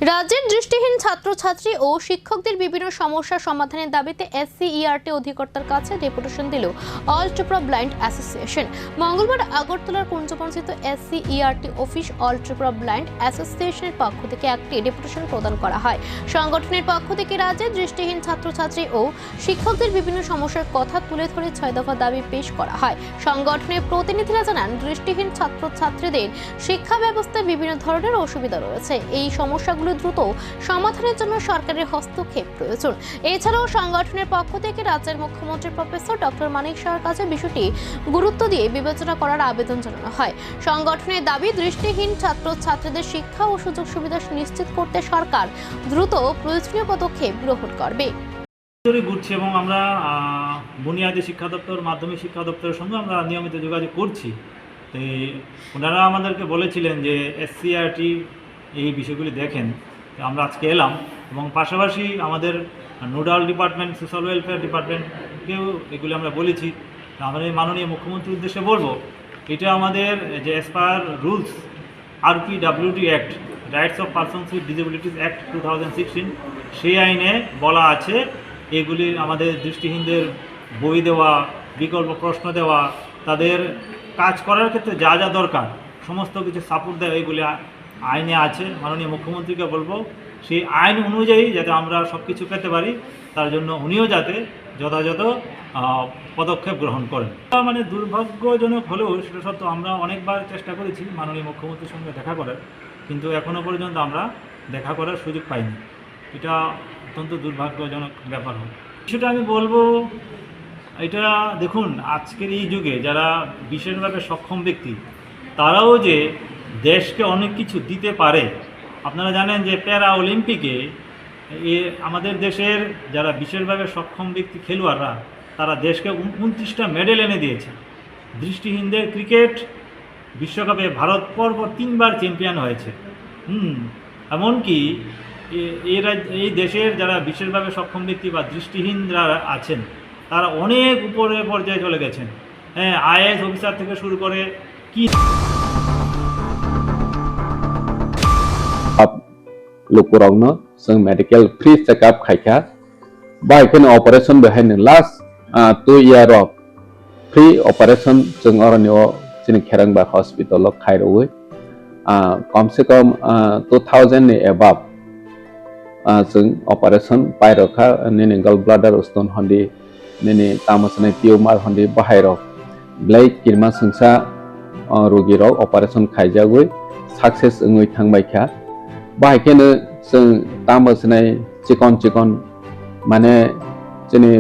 রাজ্যের দৃষ্টিহীন ছাত্রছাত্রী ও শিক্ষকদের বিভিন্ন সমস্যা সমাধানের দাবিতে SCERT অধিকর্তার কাছে ডেপুটেশন দিল অল ত্রিপুরা ব্লাইন্ড অ্যাসোসিয়েশন। মঙ্গলবার আগরতলার কুঞ্জবঞ্চিত SCERT office all Tripura blind অ্যাসোসিয়েশনের পক্ষ থেকে একটি ডেপুটেশন প্রদান করা হয়। সংগঠনের পক্ষ থেকে রাজ্যের দৃষ্টিহীন ছাত্রছাত্রী ও শিক্ষকদের বিভিন্ন সমস্যার কথা তুলে ধরে 6 দফা দাবি পেশ করা হয়। সংগঠনের প্রতিনিধিরা জানান, দৃষ্টিহীন ছাত্রছাত্রীদের শিক্ষা ব্যবস্থায় বিভিন্ন ধরনের অসুবিধা রয়েছে। এই সমস্যাগুলো দ্রুত সমাধানের জন্য সরকারের হস্তক্ষেপ প্রয়োজন। এছাড়াও সংগঠনের পক্ষ থেকে রাজ্যের মুখ্যমন্ত্রী প্রফেসর ডক্টর মানিক সাহার কাছে বিষয়টি গুরুত্ব দিয়ে বিবেচনা করার আবেদন জানানো হয়। সংগঠনের দাবি, দৃষ্টিহীন ছাত্রছাত্রীদের শিক্ষা ও সুযোগ সুবিধা নিশ্চিত করতে সরকার দ্রুত প্রয়োজনীয় পদক্ষেপ গ্রহণ করবে। ঘুরছি এবং আমরা বুনিয়াদী শিক্ষা দপ্তর, মাধ্যমিক শিক্ষা দপ্তরের সঙ্গে আমরা নিয়মিত যোগাযোগ করছি। তো ওনারা আমাদেরকে বলেছিলেন যে SCERT এই বিষয়গুলি দেখেন। আমরা আজকে এলাম এবং পাশাপাশি আমাদের নোডাল ডিপার্টমেন্ট, সোশ্যাল ওয়েলফেয়ার ডিপার্টমেন্টকেও এগুলি আমরা বলেছি। আমাদের মাননীয় মুখ্যমন্ত্রীর উদ্দেশ্যে বলবো, এটা আমাদের যে as per rules RPWD act, rights of persons with disabilities act 2016, সেই আইনে বলা আছে এগুলি আমাদের দৃষ্টিহীনদের বই দেওয়া, বিকল্প প্রশ্ন দেওয়া, তাদের কাজ করার ক্ষেত্রে যা যা দরকার সমস্ত কিছু সাপোর্ট দেওয়া, এইগুলি আইনে আছে। মাননীয় মুখ্যমন্ত্রীকে বলবো সেই আইন অনুযায়ী যাতে আমরা সব কিছু পেতে পারি, তার জন্য উনিও যাতে যথাযথ পদক্ষেপ গ্রহণ করেন। মানে দুর্ভাগ্যজনক হলেও সেটা সত্য, আমরা অনেকবার চেষ্টা করেছি মাননীয় মুখ্যমন্ত্রীর সঙ্গে দেখা করার, কিন্তু এখনও পর্যন্ত আমরা দেখা করার সুযোগ পাইনি। এটা অত্যন্ত দুর্ভাগ্যজনক ব্যাপার হয়। সেটা আমি বলবো, এটা দেখুন, আজকের এই যুগে যারা বিশেষভাবে সক্ষম ব্যক্তি, তারাও যে দেশকে অনেক কিছু দিতে পারে। আপনারা জানেন যে প্যারা অলিম্পিকে আমাদের দেশের যারা বিশেষভাবে সক্ষম ব্যক্তি খেলোয়াড়রা, তারা দেশকে 29টা মেডেল এনে দিয়েছে। দৃষ্টিহীনদের ক্রিকেট বিশ্বকাপে ভারত পরপর 3বার চ্যাম্পিয়ন হয়েছে। এমনকি এই দেশের যারা বিশেষভাবে সক্ষম ব্যক্তি বা দৃষ্টিহীন যারা আছেন, তারা অনেক উপরে পর্যায়ে চলে গেছেন। হ্যাঁ, IAS অফিসার থেকে শুরু করে কি Lukurongno sing medical free checkup khaika bai kene operation behind last 2 year of free operation sing oranio sini kherang ba hospital lo khairoi kom se kom 2000 ni above sing operation pai rokha nini gallbladder stone hondi nini tamasne tumor hondi bahai rok blai kirma singsa rogi rok operation khaijagoi success ngoi thangbai kha बाहाय केनो जों तामोसनाय chicken माने जोंनि